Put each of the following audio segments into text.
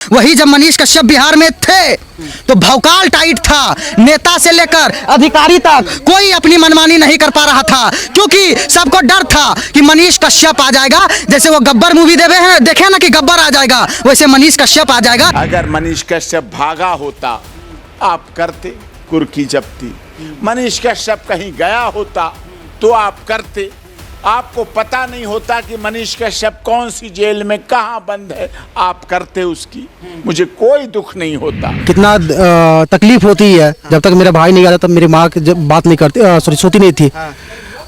वही जब मनीष कश्यप बिहार में थे तो भौकाल टाइट था, नेता से लेकर अधिकारी तक कोई अपनी मनमानी नहीं कर पा रहा था, क्योंकि सबको डर था कि मनीष कश्यप आ जाएगा। जैसे वो गब्बर मूवी देखे ना कि गब्बर आ जाएगा, वैसे मनीष कश्यप आ जाएगा। अगर मनीष कश्यप भागा होता आप करते कुर्की जब्ती, मनीष कश्यप कहीं गया होता तो आप करते। आपको पता नहीं होता कि मनीष कश्यप कौन सी जेल में कहां बंद है, आप करते उसकी। मुझे कोई दुख नहीं होता। कितना तकलीफ होती है जब तक मेरा भाई नहीं गया था, तब मेरी माँ जब बात नहीं करती, सॉरी सोती नहीं थी,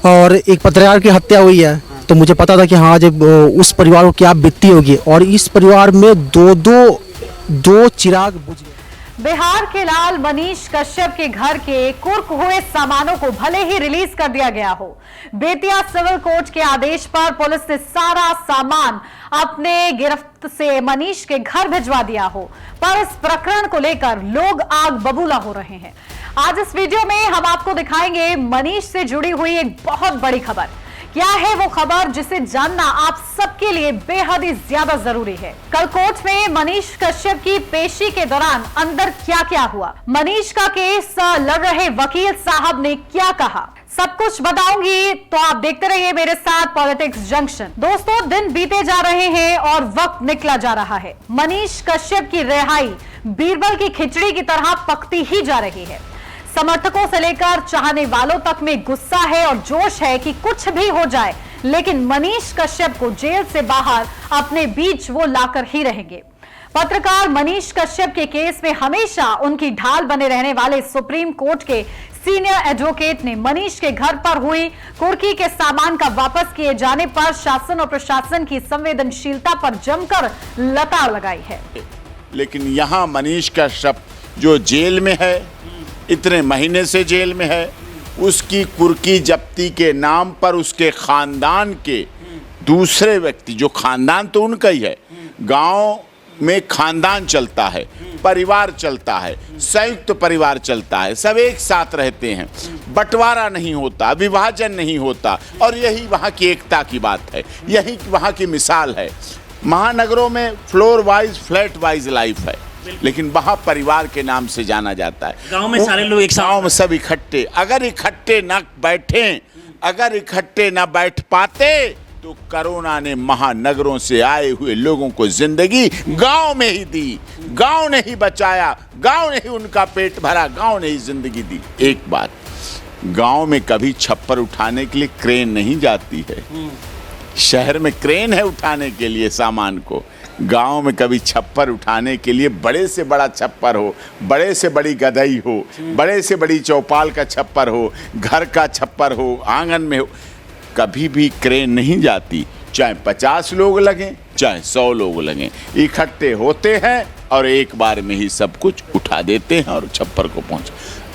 और एक पत्रकार की हत्या हुई है तो मुझे पता था कि हाँ जब उस परिवार को क्या बीतती होगी। और इस परिवार में दो चिराग बुझ गए। बिहार के लाल मनीष कश्यप के घर के कुर्क हुए सामानों को भले ही रिलीज कर दिया गया हो, बेतिया सिविल कोर्ट के आदेश पर पुलिस ने सारा सामान अपने गिरफ्त से मनीष के घर भिजवा दिया हो, पर इस प्रकरण को लेकर लोग आग बबूला हो रहे हैं। आज इस वीडियो में हम आपको दिखाएंगे मनीष से जुड़ी हुई एक बहुत बड़ी खबर। क्या है वो खबर जिसे जानना आप सबके लिए बेहद ही ज्यादा जरूरी है। कल कोर्ट में मनीष कश्यप की पेशी के दौरान अंदर क्या क्या हुआ, मनीष का केस लड़ रहे वकील साहब ने क्या कहा, सब कुछ बताऊंगी, तो आप देखते रहिए मेरे साथ पॉलिटिक्स जंक्शन। दोस्तों, दिन बीते जा रहे हैं और वक्त निकला जा रहा है। मनीष कश्यप की रिहाई बीरबल की खिचड़ी की तरह पकती ही जा रही है। समर्थकों से लेकर चाहने वालों तक में गुस्सा है और जोश है कि कुछ भी हो जाए, लेकिन मनीष कश्यप को जेल से बाहर अपने बीच वो लाकर ही रहेंगे। पत्रकार मनीष कश्यप के केस में हमेशा उनकी ढाल बने रहने वाले सुप्रीम कोर्ट के सीनियर एडवोकेट ने मनीष के घर पर हुई कुर्की के सामान का वापस किए जाने पर शासन और प्रशासन की संवेदनशीलता पर जमकर लताड़ लगाई है। लेकिन यहाँ मनीष कश्यप जो जेल में है, इतने महीने से जेल में है, उसकी कुर्की जब्ती के नाम पर उसके खानदान के दूसरे व्यक्ति, जो खानदान तो उनका ही है, गांव में खानदान चलता है, परिवार चलता है, संयुक्त परिवार चलता है, सब एक साथ रहते हैं, बंटवारा नहीं होता, विभाजन नहीं होता। और यही वहाँ की एकता की बात है, यही वहाँ की मिसाल है। महानगरों में floor wise flat wise life है, लेकिन वहाँ परिवार के नाम से जाना जाता है। गांव में सारे लोग एक साथ, गांव में सब इकट्ठे। अगर इकट्ठे न बैठे, अगर इकट्ठे न बैठ पाते तो कोरोना ने महानगरों से आए हुए लोगों को जिंदगी गांव में ही दी, गांव ने ही बचाया, गांव ने ही उनका पेट भरा, गांव ने ही जिंदगी दी। एक बात, गांव में कभी छप्पर उठाने के लिए क्रेन नहीं जाती है। शहर में क्रेन है उठाने के लिए सामान को, गांव में कभी छप्पर उठाने के लिए बड़े से बड़ा छप्पर हो, बड़े से बड़ी गदई हो, बड़े से बड़ी चौपाल का छप्पर हो, घर का छप्पर हो, आंगन में हो, कभी भी क्रेन नहीं जाती। चाहे 50 लोग लगें, चाहे 100 लोग लगें, इकट्ठे होते हैं और एक बार में ही सब कुछ उठा देते हैं और छप्पर को पहुँच।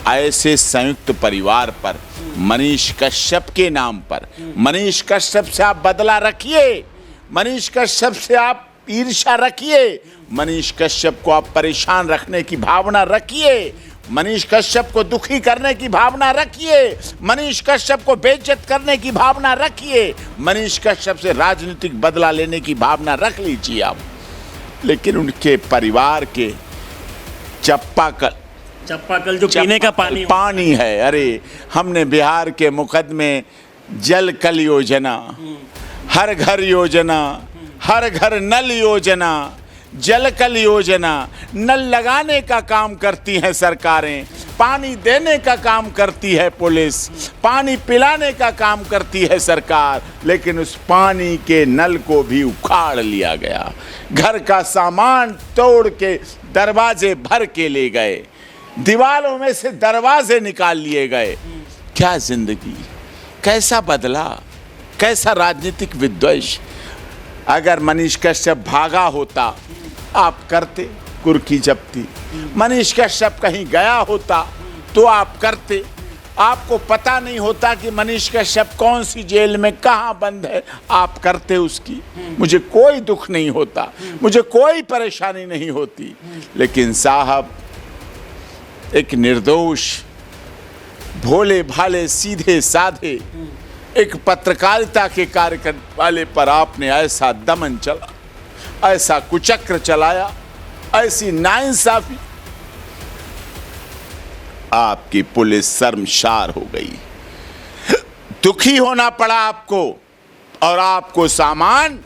ऐसे संयुक्त परिवार पर मनीष कश्यप के नाम पर, मनीष कश्यप से आप बदला रखिए, मनीष कश्यप से आप ईर्ष्या रखिए, मनीष कश्यप को आप परेशान रखने की भावना रखिए, मनीष कश्यप को दुखी करने की भावना रखिए, मनीष कश्यप को बेइज्जत करने की भावना रखिए, मनीष कश्यप से राजनीतिक बदला लेने की भावना रख लीजिए आप। लेकिन उनके परिवार के चप्पाकल जो पीने का पानी है। अरे, हमने बिहार के मुकदमे जल कल योजना, हर घर योजना, हर घर नल योजना, जल कल योजना, नल लगाने का काम करती हैं सरकारें, पानी देने का काम करती है पुलिस, पानी पिलाने का काम करती है सरकार, लेकिन उस पानी के नल को भी उखाड़ लिया गया। घर का सामान तोड़ के दरवाजे भर के ले गए, दीवारों में से दरवाजे निकाल लिए गए। क्या जिंदगी, कैसा बदला, कैसा राजनीतिक विद्वेष। अगर मनीष कश्यप भागा होता आप करते कुर्की जब्ती, मनीष कश्यप कहीं गया होता तो आप करते। आपको पता नहीं होता कि मनीष कश्यप कौन सी जेल में कहां बंद है, आप करते उसकी। मुझे कोई दुख नहीं होता, मुझे कोई परेशानी नहीं होती। लेकिन साहब, एक निर्दोष, भोले भाले, सीधे साधे एक पत्रकारिता के कार्य करने वाले पर आपने ऐसा दमन चला, ऐसा कुचक्र चलाया, ऐसी नाइंसाफी। आपकी पुलिस शर्मसार हो गई, दुखी होना पड़ा आपको, और आपको सामान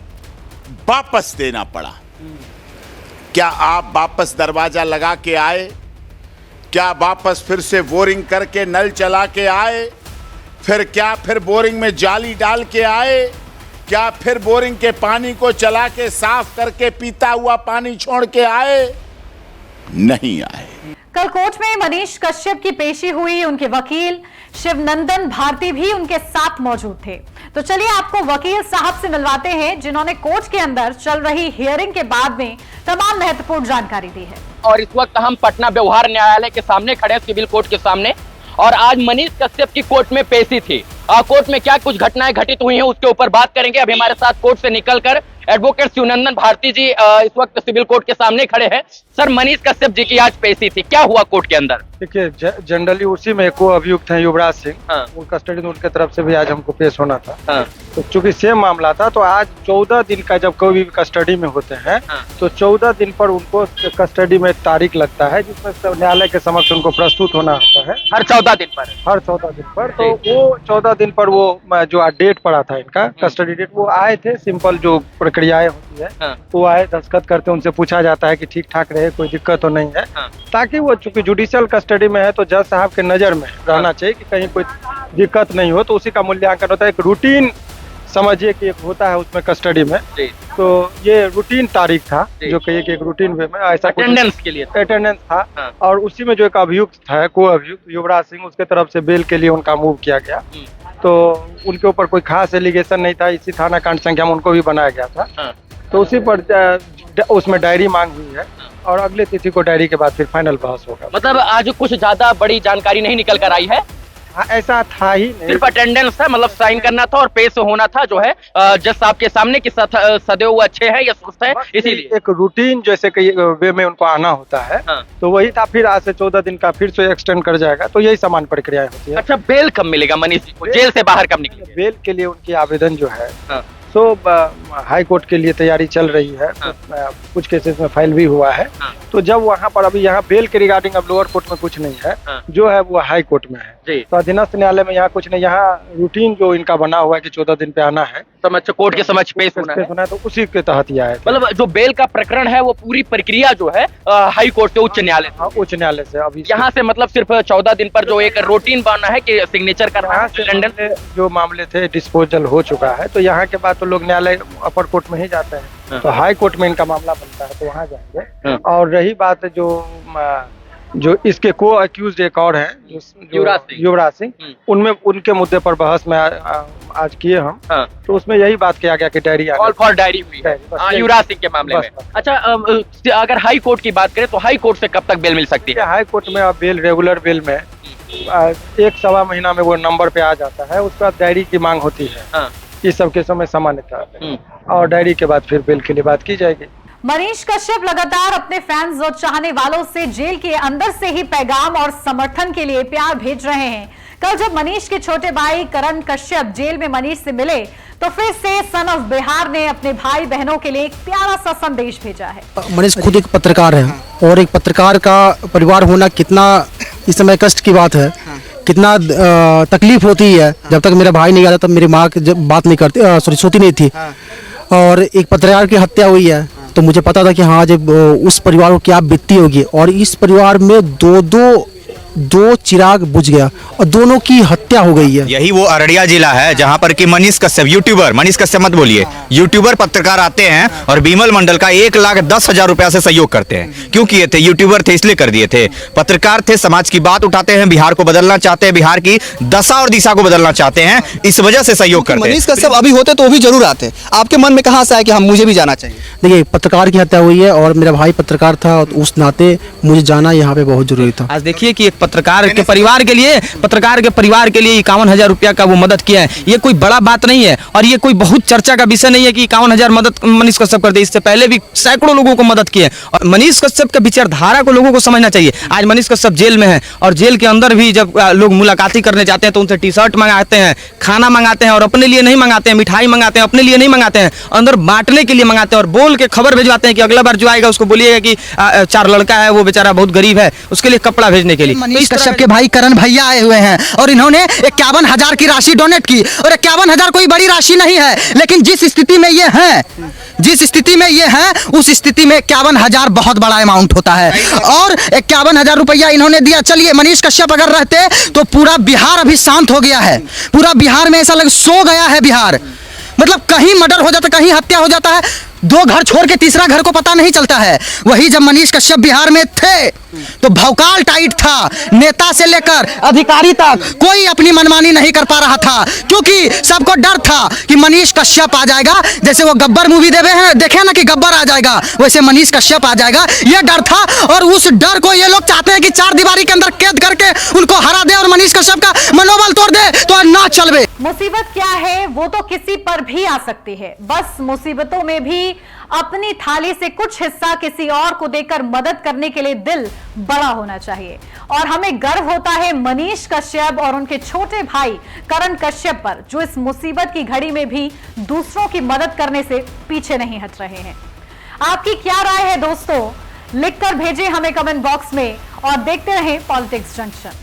वापस देना पड़ा। क्या आप वापस दरवाजा लगा के आए? क्या वापस फिर से बोरिंग करके नल चला के आए? फिर बोरिंग में जाली डाल के आए? क्या फिर बोरिंग के पानी को चला के साफ करके पीता हुआ पानी छोड़ के आए? नहीं आए। कल कोर्ट में मनीष कश्यप की पेशी हुई। उनके वकील शिवनंदन भारती भी उनके साथ मौजूद थे। तो चलिए आपको वकील साहब से मिलवाते हैं, जिन्होंने कोर्ट के अंदर चल रही हियरिंग के बाद में तमाम महत्वपूर्ण जानकारी दी है। और इस वक्त हम पटना व्यवहार न्यायालय के सामने खड़े हैं, सिविल कोर्ट के सामने, और आज मनीष कश्यप की कोर्ट में पेशी थी। कोर्ट में क्या कुछ घटनाएं घटित हुई हैं उसके ऊपर बात करेंगे। अभी हमारे साथ कोर्ट से निकलकर एडवोकेट शिवनंदन भारती जी इस वक्त सिविल कोर्ट के सामने खड़े हैं। सर, मनीष कश्यप जी की आज पेशी थी, क्या हुआ कोर्ट के अंदर? देखिए, जनरली उसी में को अभियुक्त हैं युवराज सिंह। हाँ। वो कस्टडी में उनके तरफ से भी आज हमको पेश होना था। हाँ। तो चूंकि सेम मामला था, तो आज 14 दिन का जब कोई भी कस्टडी में होते हैं, हाँ। तो 14 दिन पर उनको कस्टडी में तारीख लगता है, जिसमें न्यायालय के समक्ष उनको प्रस्तुत होना होता है हर 14 दिन पर। हर 14 दिन पर। तो वो 14 दिन पर वो जो डेट पड़ा था इनका कस्टडी डेट, वो आए थे। सिंपल जो प्रक्रियाएं होती है, हाँ। वो आए, दस्तखत करते, उनसे पूछा जाता है कि ठीक ठाक रहे, कोई दिक्कत तो नहीं है, हाँ। ताकि वो चूंकि जुडिशियल कस्टडी में है तो जज साहब के नजर में रहना चाहिए कि कहीं कोई दिक्कत नहीं हो, तो उसी का मूल्यांकन होता है। एक रूटीन समझिए कि एक होता है उसमें कस्टडी में, जी। तो ये रूटीन तारीख था, जी। जो कहिए कि एक रूटीन वे में ऐसा अटेंडेंस के लिए। अटेंडेंस था। हाँ। और उसी में जो एक अभियुक्त था, को अभियुक्त युवराज सिंह, उसके तरफ से बेल के लिए उनका मूव किया गया। तो उनके ऊपर कोई खास एलिगेशन नहीं था, इसी थाना कांड संख्या में उनको भी बनाया गया था। हाँ। तो उसी पर उसमें डायरी मांग हुई है, और अगले तिथि को डायरी के बाद फिर फाइनल बहस होगा। मतलब आज कुछ ज्यादा बड़ी जानकारी नहीं निकल कर आई है, हाँ, ऐसा था ही नहीं। सिर्फ अटेंडेंस था, मतलब साइन करना था और पेश होना था, जो है जज साहब के सामने कि सदैव वो अच्छे हैं या सुस्त है, इसीलिए एक रूटीन जैसे कि वे में उनको आना होता है। हाँ। तो वही था। फिर आज से 14 दिन का फिर से एक्सटेंड कर जाएगा, तो यही समान प्रक्रियाएं होती है। अच्छा, बेल कब मिलेगा मनीष जी को? जेल से बाहर कब निकलेंगे? बेल के लिए उनकी आवेदन जो है, हाँ। तो हाई कोर्ट के लिए तैयारी चल रही है। हाँ। कुछ केसेस में फाइल भी हुआ है। हाँ। तो जब वहाँ पर अभी यहाँ बेल के रिगार्डिंग अब लोअर कोर्ट में कुछ नहीं है, हाँ। जो है वो हाई कोर्ट में है। जी। तो अधीनस्थ न्यायालय में यहाँ कुछ नहीं, यहाँ रूटीन जो इनका बना हुआ है कि 14 दिन पे आना है, समझ कोर्ट के समक्ष पेश होना है। तो उसी के तहत ही आया। मतलब जो बेल का प्रकरण है वो पूरी प्रक्रिया जो है हाई कोर्ट से उच्च न्यायालय से। हाँ, उच्च न्यायालय से। अभी यहाँ से मतलब सिर्फ 14 दिन पर जो एक रूटीन बना है कि सिग्नेचर करना यहाँ है, से अटेंडेंस। मामले जो मामले थे डिस्पोजल हो चुका है, तो यहाँ के बाद तो लोग न्यायालय अपर कोर्ट में ही जाते हैं। हाँ। तो हाई कोर्ट में इनका मामला बनता है, तो वहाँ जाएंगे। हाँ। और रही बात जो इसके को अक्यूज एक और हैं, युवराज सिंह, उनमें उनके मुद्दे पर बहस में आज किए हम। हाँ। तो उसमें यही बात किया गया कि डायरी कॉल फॉर डायरी हुई है बस। युवराज सिंह के मामले बस, में। बस। अच्छा, अगर हाई कोर्ट की बात करें तो हाई कोर्ट से कब तक बेल मिल सकती है? हाई कोर्ट में अब बेल, रेगुलर बेल में 1-1.25 महीना में वो नंबर पे आ जाता है। उसके बाद डायरी की मांग होती है। हाँ। इस सब के समय सामान्यतः, और डायरी के बाद फिर बेल के लिए बात की जाएगी। मनीष कश्यप लगातार अपने फैंस और चाहने वालों से जेल के अंदर से ही पैगाम और समर्थन के लिए प्यार भेज रहे हैं। कल जब मनीष के छोटे भाई करण कश्यप जेल में मनीष से मिले, तो फिर से सन ऑफ बिहार ने अपने भाई बहनों के लिए एक प्यारा सा संदेश भेजा है। मनीष खुद एक पत्रकार है, और एक पत्रकार का परिवार होना कितना इस समय कष्ट की बात है, कितना तकलीफ होती है। जब तक मेरा भाई नहीं आया तब मेरी माँ जब बात नहीं करती, सॉरी सोती नहीं थी, और एक पत्रकार की हत्या हुई है, तो मुझे पता था कि हाँ जब उस परिवार को क्या बीतती होगी। और इस परिवार में दो चिराग बुझ गया और दोनों की हत्या हो गई है। यही वो अररिया जिला है जहां पर कि मनीष कश्यप यूट्यूबर, मनीष कश्यप मत बोलिए, यूट्यूबर पत्रकार आते हैं और बीमल मंडल का 1,10,000 रुपया से सहयोग करते हैं। क्यों किए थे? यूट्यूबर थे इसलिए कर दिए थे। पत्रकार थे, समाज की बात उठाते हैं, बिहार को बदलना चाहते हैं, बिहार की दशा और दिशा को बदलना चाहते हैं, इस वजह से सहयोग करते हैं। मनीष कश्यप अभी होते तो भी जरूर आते। आपके मन में कहां से आया कि हम मुझे भी जाना चाहिए? देखिए, पत्रकार की हत्या हुई है और मेरा भाई पत्रकार था, और उस नाते मुझे जाना यहाँ पे बहुत जरूरी था। आज देखिए कि एक पत्रकार के परिवार के लिए 51,000 रुपया का वो मदद किया है। ये कोई बड़ा बात नहीं है और ये कोई बहुत चर्चा का विषय नहीं है कि 51,000 मदद मनीष कश्यप कर दे। इससे पहले भी सैकड़ों लोगों को मदद की है और मनीष कश्यप के विचारधारा को लोगों को समझना चाहिए। आज मनीष कश्यप जेल में है और जेल के अंदर भी जब लोग मुलाकाती करने जाते हैं तो उनसे टी शर्ट मंगाते हैं, खाना मंगाते हैं और अपने लिए नहीं मंगाते हैं, मिठाई मंगाते हैं अपने लिए नहीं मंगाते हैं, अंदर बांटने के लिए मंगाते हैं और बोल के खबर भिजवाते हैं कि अगला बार जो आएगा उसको बोलिएगा कि 4 लड़का है, वो बेचारा बहुत गरीब है, उसके लिए कपड़ा भेजने के लिए। मनीष कश्यप के भाई करण भैया आए हुए हैं और इन्होंने 51,000 की राशि डोनेट की और 51,000 कोई बड़ी राशि नहीं है, लेकिन जिस स्थिति में ये हैं, उस स्थिति में 51,000 बहुत बड़ा अमाउंट होता है और 51,000 रुपया इन्होंने दिया। चलिए, मनीष कश्यप अगर रहते तो पूरा बिहार अभी शांत हो गया है, पूरा बिहार में ऐसा सो गया है बिहार। मतलब कहीं मर्डर हो जाता, कहीं हत्या हो जाता है, 2 घर छोड़ के तीसरा घर को पता नहीं चलता है। वही जब मनीष कश्यप बिहार में थे तो भौकाल टाइट था, नेता से लेकर अधिकारी तक कोई अपनी मनमानी नहीं कर पा रहा था, क्योंकि सबको डर था कि मनीष कश्यप आ जाएगा। जैसे वो गब्बर मूवी देखे ना कि गब्बर आ जाएगा, वैसे मनीष कश्यप आ जाएगा, ये डर था। और उस डर को ये लोग चाहते हैं कि 4 दीवारी के अंदर कैद करके उनको हरा दे और मनीष कश्यप का मनोबल तोड़ दे तो ना चलवे। मुसीबत क्या है वो तो किसी पर भी आ सकती है, बस मुसीबतों में भी अपनी थाली से कुछ हिस्सा किसी और को देकर मदद करने के लिए दिल बड़ा होना चाहिए। और हमें गर्व होता है मनीष कश्यप और उनके छोटे भाई करण कश्यप पर, जो इस मुसीबत की घड़ी में भी दूसरों की मदद करने से पीछे नहीं हट रहे हैं। आपकी क्या राय है दोस्तों, लिखकर भेजें हमें कमेंट बॉक्स में और देखते रहें पॉलिटिक्स जंक्शन।